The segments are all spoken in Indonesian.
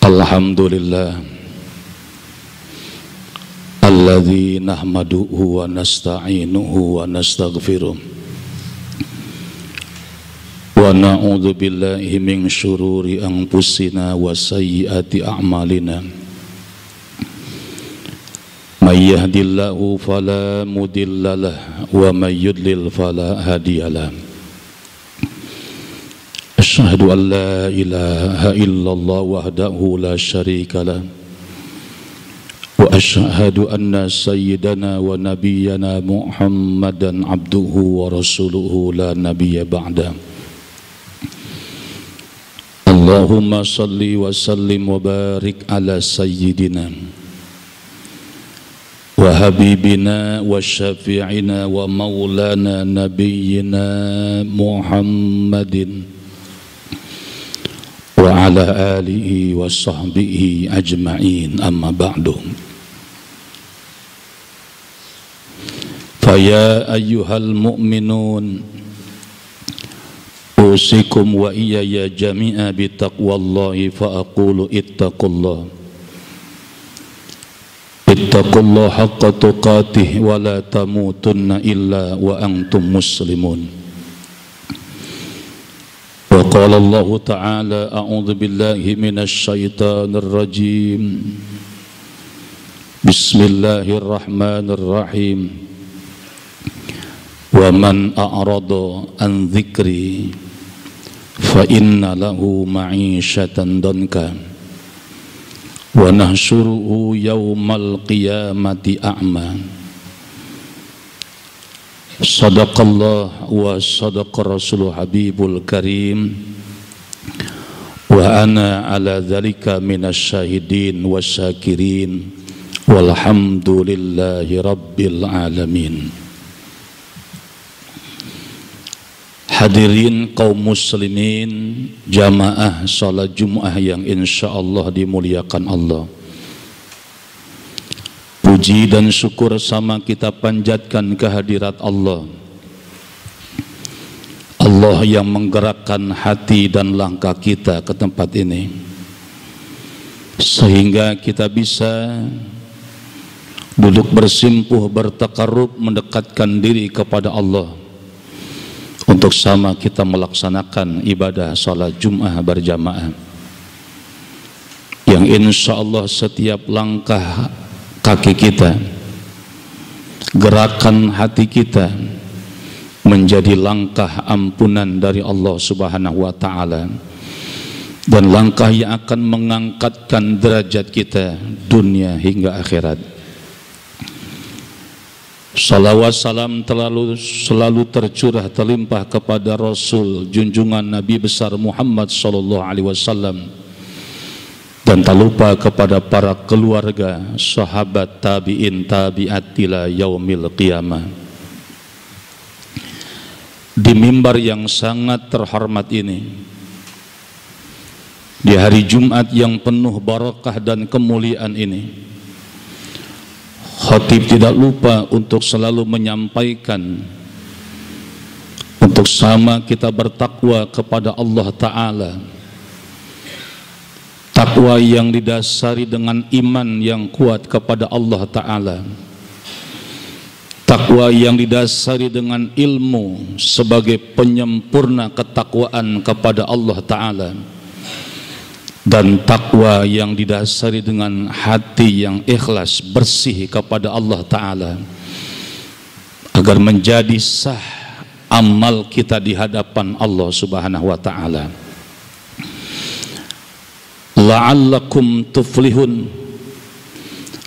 Alhamdulillah alladzi nahmaduhu wa nasta'inuhu wa nastaghfiruh wa na'udzu billahi min syururi anfusina wa sayyiati a'malina may yahdihillahu fala mudhillalah wa may yudlil fala hadiyalah. Asyhadu an la ilaha illallah wahdahu la syarika lah wa asyhadu anna sayyidana wa nabiyyana Muhammadan abduhu wa rasuluhu la nabiyya ba'da. Allahumma salli wa sallim wa barik ala sayyidina wa habibina wa syafi'ina wa maulana nabiyyina Muhammadin wa ala alihi wa sahbihi ajma'in, amma ba'du. Faya ayyuhal mu'minun usikum wa iyaya jami'a bitaqwallahi fa aqulu ittaqullah haqqa tuqatih wa la tamutunna illa wa antum muslimun. Wa qala Allah ta'ala a'udzu billahi minasy syaithanir rajim. Bismillahirrahmanirrahim. Wa man a'rada an dzikri fa inna lahu ma'isyatan danka wa nahsyuruhu yaumal qiyamati a'ma. Sadaqallah wa sadaqa rasul habibul karim wa ana ala dzalika minasyahidin wasyakirin walhamdulillahi rabbil alamin. Hadirin kaum muslimin jamaah salat Jumat yang insyaallah dimuliakan Allah. Puji dan syukur sama kita panjatkan kehadirat Allah. Allah yang menggerakkan hati dan langkah kita ke tempat ini, sehingga kita bisa duduk bersimpuh, bertakarrub, mendekatkan diri kepada Allah untuk sama kita melaksanakan ibadah salat Jumat berjamaah, yang insya Allah setiap langkah kaki kita, gerakan hati kita menjadi langkah ampunan dari Allah Subhanahu wa ta'ala, dan langkah yang akan mengangkatkan derajat kita dunia hingga akhirat. Salawat salam selalu tercurah terlimpah kepada Rasul junjungan Nabi besar Muhammad sallallahu alaihi wasallam, dan tak lupa kepada para keluarga, sahabat, tabi'in, tabi'at ila yaumil qiyamah. Di mimbar yang sangat terhormat ini, di hari Jumat yang penuh barakah dan kemuliaan ini, khatib tidak lupa untuk selalu menyampaikan untuk sama kita bertakwa kepada Allah Ta'ala, takwa yang didasari dengan iman yang kuat kepada Allah Ta'ala, takwa yang didasari dengan ilmu sebagai penyempurna ketakwaan kepada Allah Ta'ala, dan takwa yang didasari dengan hati yang ikhlas bersih kepada Allah Ta'ala, agar menjadi sah amal kita di hadapan Allah Subhanahu wa Ta'ala. La'allakum tuflihun.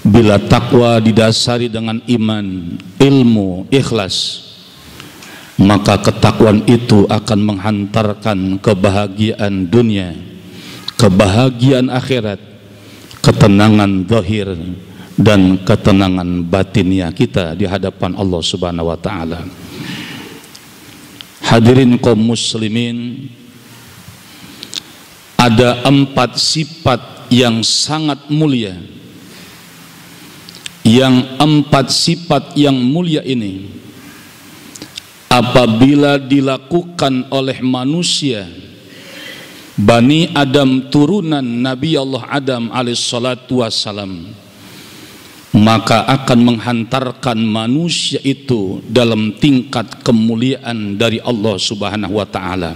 Bila takwa didasari dengan iman, ilmu, ikhlas, maka ketakwaan itu akan menghantarkan kebahagiaan dunia, kebahagiaan akhirat, ketenangan zahir dan ketenangan batinnya kita di hadapan Allah Subhanahu wa ta'ala. Hadirin kaum muslimin, ada 4 sifat yang sangat mulia, yang 4 sifat yang mulia ini apabila dilakukan oleh manusia Bani Adam turunan Nabi Allah Adam alaihissalatu wassalam, maka akan menghantarkan manusia itu dalam tingkat kemuliaan dari Allah Subhanahu wa ta'ala.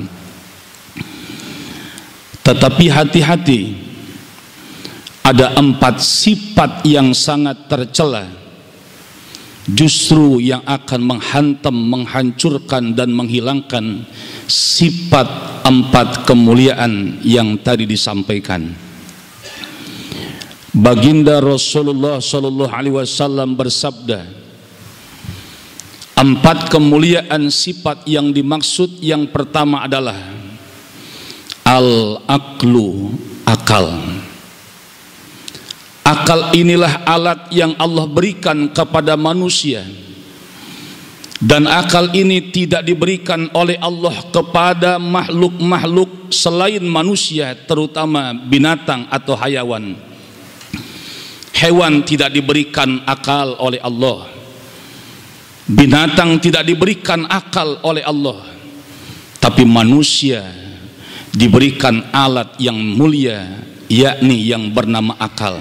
Tetapi hati-hati, ada 4 sifat yang sangat tercela justru yang akan menghantam, menghancurkan dan menghilangkan sifat 4 kemuliaan yang tadi disampaikan. Baginda Rasulullah sallallahu alaihi wasallam bersabda, 4 kemuliaan sifat yang dimaksud yang pertama adalah al-aqlu, akal. Akal inilah alat yang Allah berikan kepada manusia, dan akal ini tidak diberikan oleh Allah kepada makhluk-makhluk selain manusia, terutama binatang atau hayawan. Hewan tidak diberikan akal oleh Allah, binatang tidak diberikan akal oleh Allah, tapi manusia diberikan alat yang mulia, yakni yang bernama akal.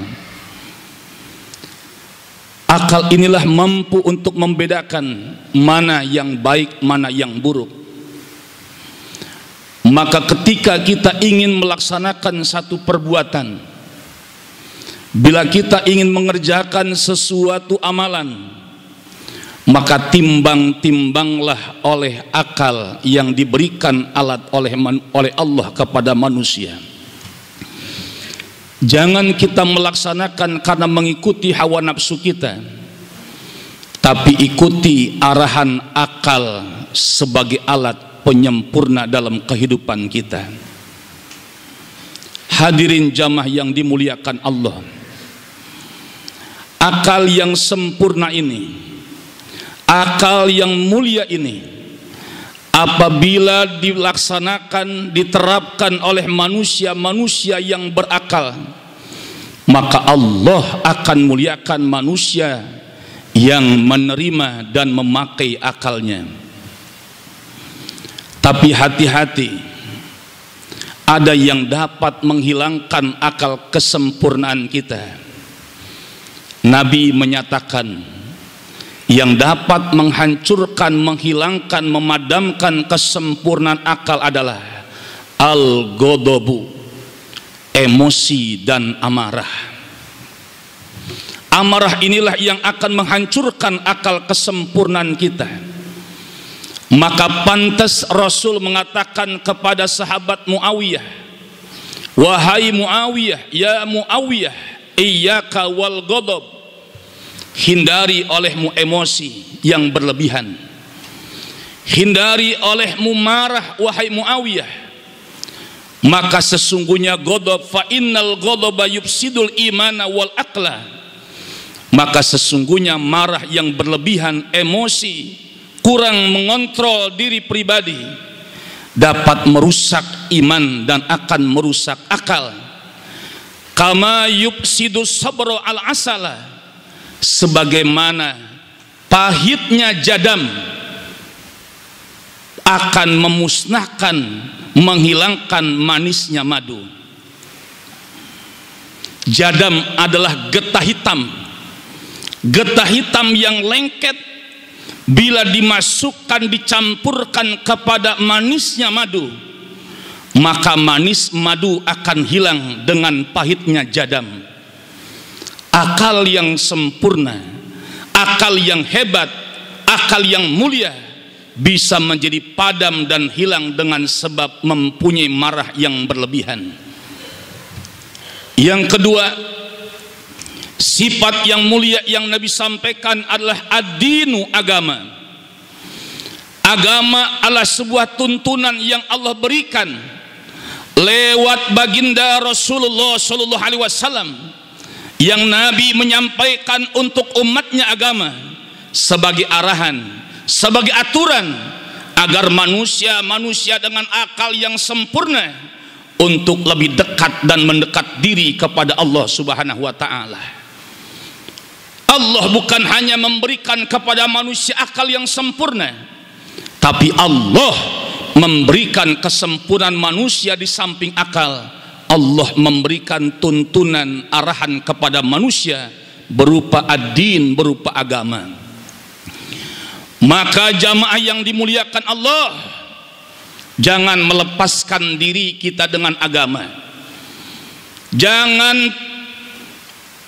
Akal inilah mampu untuk membedakan mana yang baik, mana yang buruk. Maka ketika kita ingin melaksanakan satu perbuatan, bila kita ingin mengerjakan sesuatu amalan, maka timbang-timbanglah oleh akal yang diberikan alat oleh Allah kepada manusia. Jangan kita melaksanakan karena mengikuti hawa nafsu kita, tapi ikuti arahan akal sebagai alat penyempurna dalam kehidupan kita. Hadirin jamaah yang dimuliakan Allah, akal yang sempurna ini, akal yang mulia ini, apabila dilaksanakan, diterapkan oleh manusia-manusia yang berakal, maka Allah akan muliakan manusia yang menerima dan memakai akalnya. Tapi hati-hati, ada yang dapat menghilangkan akal kesempurnaan kita. Nabi menyatakan, yang dapat menghancurkan, menghilangkan, memadamkan kesempurnaan akal adalah al-ghadabu, emosi dan amarah. Amarah inilah yang akan menghancurkan akal kesempurnaan kita. Maka pantas Rasul mengatakan kepada sahabat Muawiyah, wahai Muawiyah, ya Muawiyah, iyyaka wal ghadab, hindari olehmu emosi yang berlebihan, hindari olehmu marah wahai Muawiyah, maka sesungguhnya ghadab, fa innal ghadaba yufsidul imana wal aqla, maka sesungguhnya marah yang berlebihan, emosi, kurang mengontrol diri pribadi, dapat merusak iman dan akan merusak akal. Kama yufsidus sabra al asala, sebagaimana pahitnya jadam akan memusnahkan, menghilangkan manisnya madu. Jadam adalah getah hitam, getah hitam yang lengket. Bila dimasukkan, dicampurkan kepada manisnya madu, maka manis madu akan hilang dengan pahitnya jadam. Akal yang sempurna, akal yang hebat, akal yang mulia bisa menjadi padam dan hilang dengan sebab mempunyai marah yang berlebihan. Yang kedua, sifat yang mulia yang Nabi sampaikan adalah ad-dinu, agama. Agama adalah sebuah tuntunan yang Allah berikan lewat baginda Rasulullah sallallahu alaihi wasallam, yang Nabi menyampaikan untuk umatnya agama sebagai arahan, sebagai aturan agar manusia dengan akal yang sempurna untuk lebih dekat dan mendekat diri kepada Allah Subhanahu wa ta'ala. Allah bukan hanya memberikan kepada manusia akal yang sempurna, tapi Allah memberikan kesempurnaan manusia di samping akal, Allah memberikan tuntunan arahan kepada manusia berupa ad-din, berupa agama. Maka jamaah yang dimuliakan Allah, jangan melepaskan diri kita dengan agama. Jangan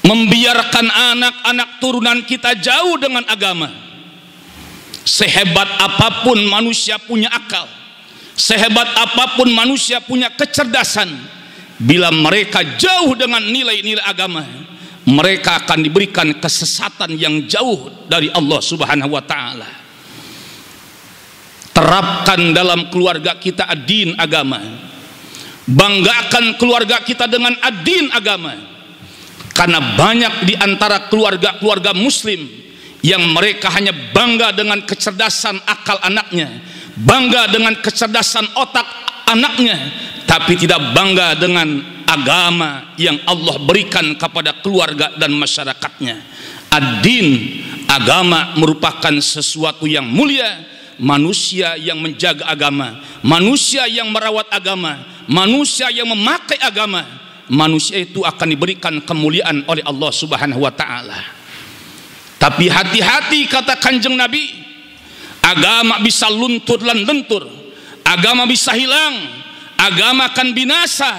membiarkan anak-anak turunan kita jauh dengan agama. Sehebat apapun manusia punya akal, sehebat apapun manusia punya kecerdasan, bila mereka jauh dengan nilai-nilai agama, mereka akan diberikan kesesatan yang jauh dari Allah Subhanahu wa ta'ala. Terapkan dalam keluarga kita ad-din, agama. Banggakan keluarga kita dengan ad-din, agama. Karena banyak di antara keluarga-keluarga muslim yang mereka hanya bangga dengan kecerdasan akal anaknya, bangga dengan kecerdasan otak anaknya, tapi tidak bangga dengan agama yang Allah berikan kepada keluarga dan masyarakatnya. Ad-din, agama, merupakan sesuatu yang mulia. Manusia yang menjaga agama, manusia yang merawat agama, manusia yang memakai agama, manusia itu akan diberikan kemuliaan oleh Allah Subhanahu wa ta'ala. Tapi hati-hati, kata Kanjeng Nabi, agama bisa luntur dan lentur, agama bisa hilang, agama akan binasa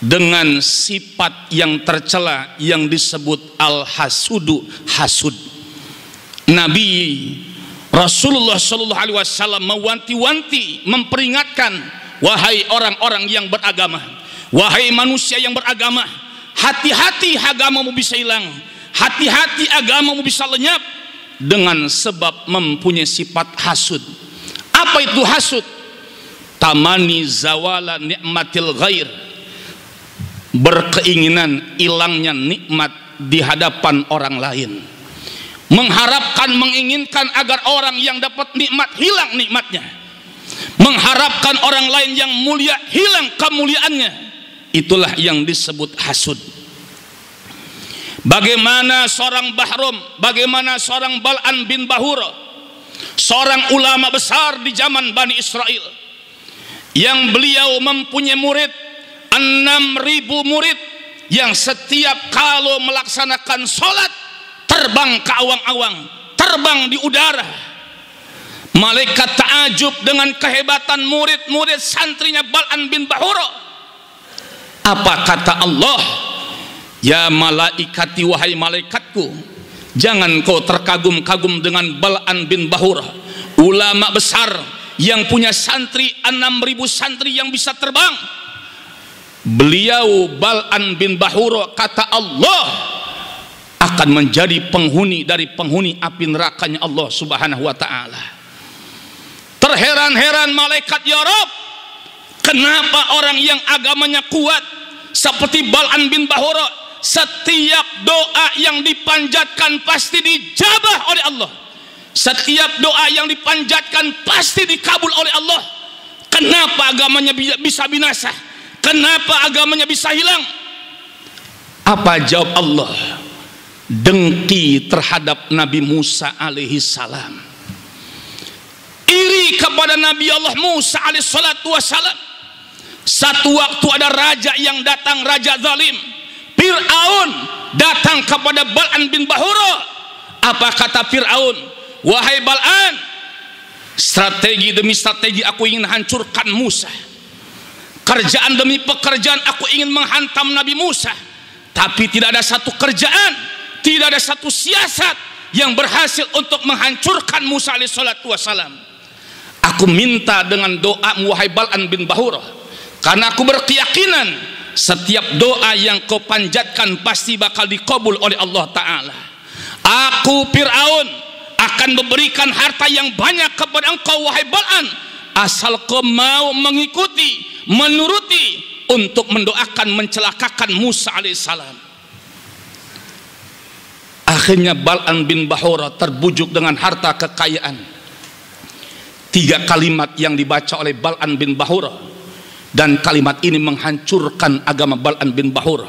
dengan sifat yang tercela yang disebut al-hasudu, hasud. Nabi Rasulullah Shallallahu Alaihi Wasallam mewanti-wanti, memperingatkan, wahai orang-orang yang beragama, wahai manusia yang beragama, hati-hati agamamu bisa hilang, hati-hati agamamu bisa lenyap dengan sebab mempunyai sifat hasud. Apa itu hasud? Tamani zawala nikmatil ghair, berkeinginan hilangnya nikmat di hadapan orang lain, mengharapkan, menginginkan agar orang yang dapat nikmat hilang nikmatnya, mengharapkan orang lain yang mulia hilang kemuliaannya. Itulah yang disebut hasud. Bagaimana seorang Bahrum, bagaimana seorang Bal'an bin Bahura, seorang ulama besar di zaman Bani Israel, yang beliau mempunyai murid 6.000 murid, yang setiap kalau melaksanakan sholat terbang ke awang-awang, terbang di udara. Malaikat ta'ajub dengan kehebatan murid-murid santrinya Bal'an bin Bahura. Apa kata Allah? Ya malaikati, wahai malaikatku, jangan kau terkagum-kagum dengan Bal'an bin Bahura, ulama besar yang punya santri 6.000 santri yang bisa terbang. Beliau Bal'an bin Bahura, kata Allah, akan menjadi penghuni dari penghuni api nerakanya Allah Subhanahu wa ta'ala. Terheran-heran malaikat, ya Rabb, kenapa orang yang agamanya kuat seperti Bal'an bin Bahura, setiap doa yang dipanjatkan pasti dijabah oleh Allah, setiap doa yang dipanjatkan pasti dikabul oleh Allah, kenapa agamanya bisa binasa? Kenapa agamanya bisa hilang? Apa jawab Allah? Dengki terhadap Nabi Musa alaihi salam, iri kepada Nabi Allah Musa alaihi salatu wassalam. Satu waktu ada raja yang datang, raja zalim, Fir'aun, datang kepada Bal'an bin Bahura. Apa kata Fir'aun? Wahai Bal'an, strategi demi strategi aku ingin hancurkan Musa, kerjaan demi pekerjaan aku ingin menghantam Nabi Musa, tapi tidak ada satu kerjaan, tidak ada satu siasat yang berhasil untuk menghancurkan Musa alaihissalatu wassalam. Aku minta dengan doamu wahai Bal'an bin Bahura, karena aku berkeyakinan setiap doa yang kau panjatkan pasti bakal dikabul oleh Allah Ta'ala. Aku Fir'aun akan memberikan harta yang banyak kepada engkau wahai Bal'an, asal kau mau mengikuti, menuruti untuk mendoakan mencelakakan Musa alaihissalam. Akhirnya Bal'an bin Bahura terbujuk dengan harta kekayaan. 3 kalimat yang dibaca oleh Bal'an bin Bahura, dan kalimat ini menghancurkan agama Bal'an bin Bahura.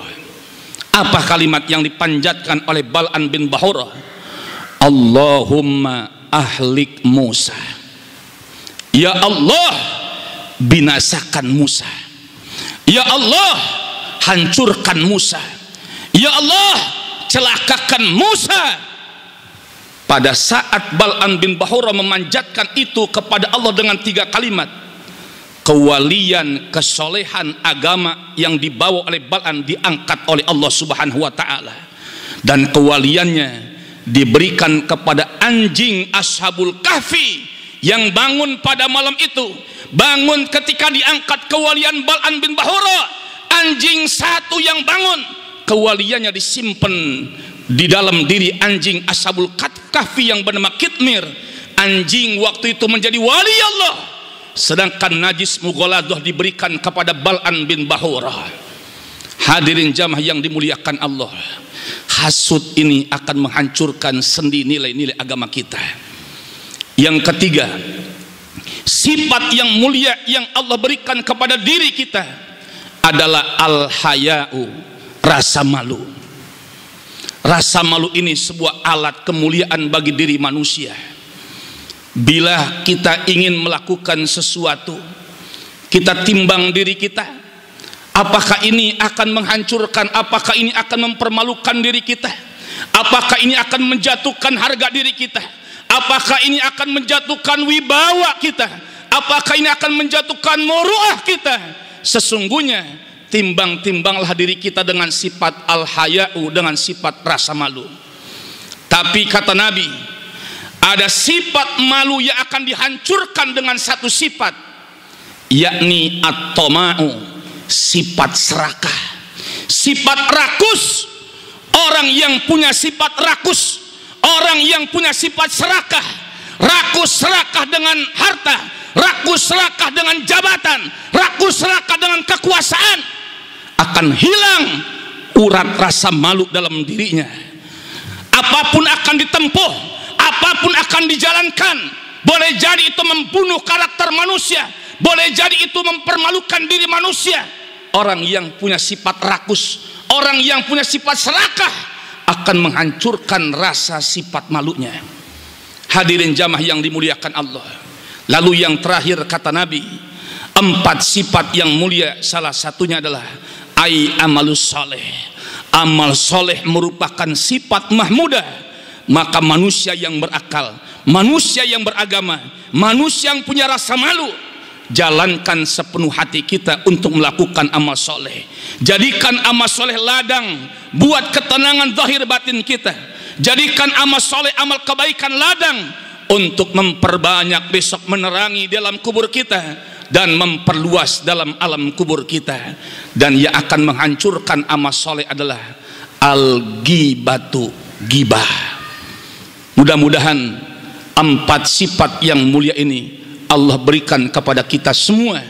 Apa kalimat yang dipanjatkan oleh Bal'an bin Bahura? Allahumma ahlik Musa. Ya Allah, binasakan Musa. Ya Allah, hancurkan Musa. Ya Allah, celakakan Musa. Pada saat Bal'am bin Bahura memanjatkan itu kepada Allah dengan 3 kalimat, kewalian, kesolehan agama yang dibawa oleh Bal'am diangkat oleh Allah Subhanahu wa taala, dan kewaliannya diberikan kepada anjing Ashabul Kahfi yang bangun pada malam itu. Bangun ketika diangkat kewalian Bal'am bin Bahura, anjing satu yang bangun, kewaliannya disimpan di dalam diri anjing Ashabul Kahfi yang bernama Kitmir. Anjing waktu itu menjadi wali Allah, sedangkan najis mughaladah diberikan kepada Bal'am bin Bahura. Hadirin jamaah yang dimuliakan Allah, hasud ini akan menghancurkan sendi nilai-nilai agama kita. Yang ketiga, sifat yang mulia yang Allah berikan kepada diri kita adalah al-haya'u, rasa malu. Rasa malu ini sebuah alat kemuliaan bagi diri manusia. Bila kita ingin melakukan sesuatu, kita timbang diri kita, apakah ini akan menghancurkan, apakah ini akan mempermalukan diri kita, apakah ini akan menjatuhkan harga diri kita, apakah ini akan menjatuhkan wibawa kita, apakah ini akan menjatuhkan muruah kita. Sesungguhnya timbang-timbanglah diri kita dengan sifat al-haya'u, dengan sifat rasa malu. Tapi kata Nabi, ada sifat malu yang akan dihancurkan dengan satu sifat, yakni at-tama'u, sifat serakah, sifat rakus. Orang yang punya sifat rakus, orang yang punya sifat serakah, rakus serakah dengan harta, rakus serakah dengan jabatan, rakus serakah dengan kekuasaan, akan hilang urat rasa malu dalam dirinya. Apapun akan ditempuh, apapun akan dijalankan, boleh jadi itu membunuh karakter manusia, boleh jadi itu mempermalukan diri manusia. Orang yang punya sifat rakus, orang yang punya sifat serakah akan menghancurkan rasa sifat malunya. Hadirin jamaah yang dimuliakan Allah. Lalu yang terakhir kata Nabi, 4 sifat yang mulia, salah satunya adalah amalus soleh. Amal soleh merupakan sifat mahmudah. Maka manusia yang berakal, manusia yang beragama, manusia yang punya rasa malu, jalankan sepenuh hati kita untuk melakukan amal soleh. Jadikan amal soleh ladang buat ketenangan zahir batin kita. Jadikan amal soleh, amal kebaikan ladang untuk memperbanyak besok menerangi dalam kubur kita dan memperluas dalam alam kubur kita. Dan yang akan menghancurkan amal soleh adalah al-ghibatu, ghibah. Mudah-mudahan 4 sifat yang mulia ini Allah berikan kepada kita semua,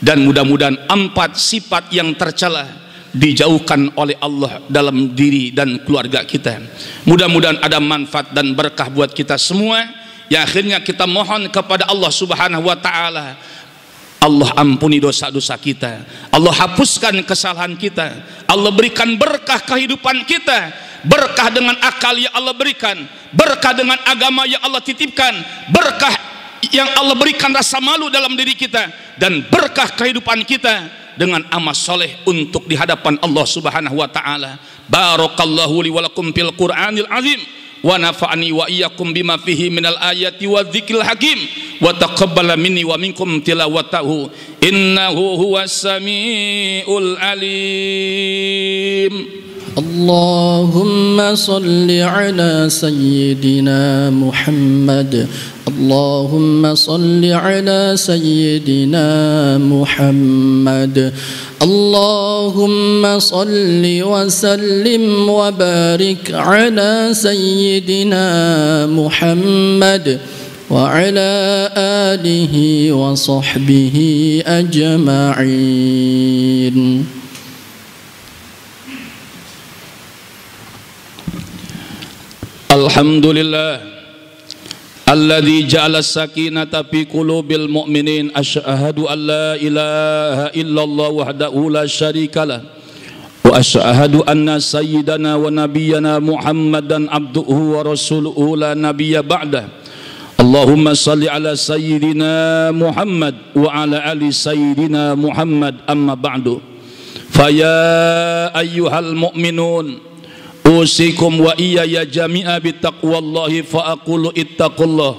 dan mudah-mudahan 4 sifat yang tercela dijauhkan oleh Allah dalam diri dan keluarga kita. Mudah-mudahan ada manfaat dan berkah buat kita semua. Ya, akhirnya kita mohon kepada Allah Subhanahu wa taala, Allah ampuni dosa-dosa kita, Allah hapuskan kesalahan kita, Allah berikan berkah kehidupan kita, berkah dengan akal yang Allah berikan, berkah dengan agama yang Allah titipkan, berkah yang Allah berikan rasa malu dalam diri kita, dan berkah kehidupan kita dengan amal soleh untuk di hadapan Allah Subhanahu wa taala. Barakallahu li wa lakum fil Qur'anil azim, wa nafa'ani wa iyyakum bima fihi minal ayati wa dzikril hakim, wa taqabbala minni wa minkum tilawatahu innahu huwas samiul alim. اللهم صل على سيدنا محمد اللهم صل على سيدنا محمد اللهم صل وسلم وبارك على سيدنا محمد وعلى آله وصحبه أجمعين. Alhamdulillah alladzi ja'ala sakinata fi qulubil mu'minin. Asyhadu an la ilaha illallah wahdahu la syarikalah wa asyhadu anna sayyidana wa nabiyyana Muhammadan abduhu wa rasuluhu la nabiyya ba'dah. Allahumma salli ala sayyidina Muhammad wa ala ali sayyidina Muhammad, amma ba'du. Faya ayyuhal mu'minun, usikum wa iyaya jami'a bittaqwallahi fa aqulu ittaqullah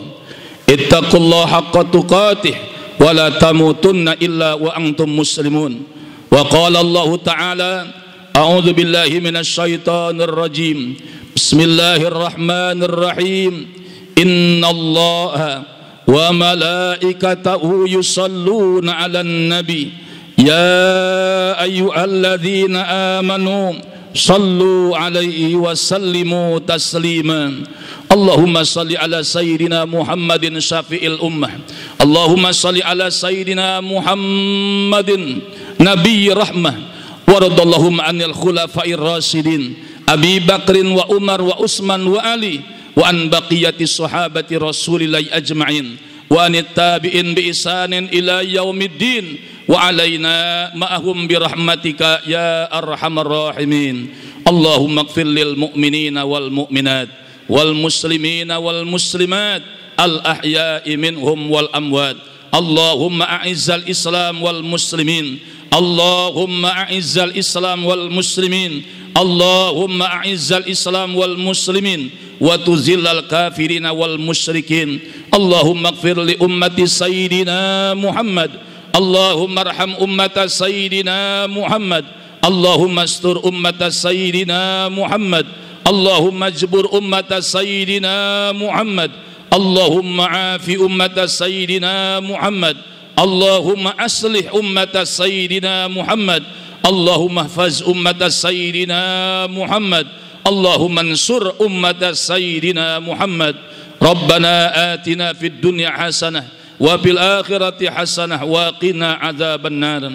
haqqa tuqatih wa la tamutunna illa wa antum muslimun. Wa qala Allah ta'ala, a'udzu billahi minasy syaithanir rajim. Bismillahirrahmanirrahim. Innallaha wa malaikatahu yusalluna 'alan nabi ya ayyuhalladzina amanu sallu 'alaihi wa sallimu taslima. Allahumma salli ala sayyidina Muhammadin syafi'il ummah. Allahumma salli ala sayyidina Muhammadin nabiyyi rahmah. Waradallahu anil khulafa'ir rasyidin Abi Bakrin wa Umar wa Utsman wa Ali wa an baqiyati sahabati rasulillahi ajma'in wa anit tabi'in bi ihsanin ila yaumiddin wa alaina ma'ahum bi rahmatika ya arhamar rahimin. Allahumma ighfir lil mu'minina wal mu'minat wal muslimina wal muslimat al ahya'i minhum wal amwat. Allahumma a'izzal islam wal muslimin. Allahumma a'izzal islam wal muslimin. Allahumma a'izzal islam wal muslimin wa tuzillal kafirina wal musyrikin. Allahumma ighfir li ummati sayyidina Muhammad. Allahumma arham ummata sayyidina Muhammad. Allahumma astur ummata sayyidina Muhammad. Allahumma ajbur ummata sayyidina Muhammad. Allahumma afi ummata sayyidina Muhammad. Allahumma aslih ummata sayyidina Muhammad. Allahumma hafaz ummata sayyidina Muhammad. Allahumma ansur ummata sayyidina Muhammad. Rabbana atina fid dunya hasanah wa fil akhirati hasanah wa qina adzaban nar.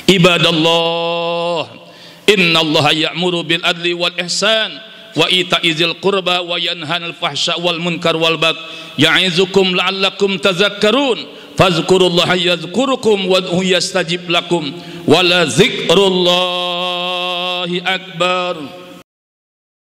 Ibadallah, innallaha ya'muru bil adli wal ihsan wa ita'izil qurba wa yanhanal fahsya wal munkar wal bagh ya'izukum la'allakum tadhakkarun. Fazkurullaha yadhkurukum wad'uhu yastajib lakum wa la dzikrullahi akbar.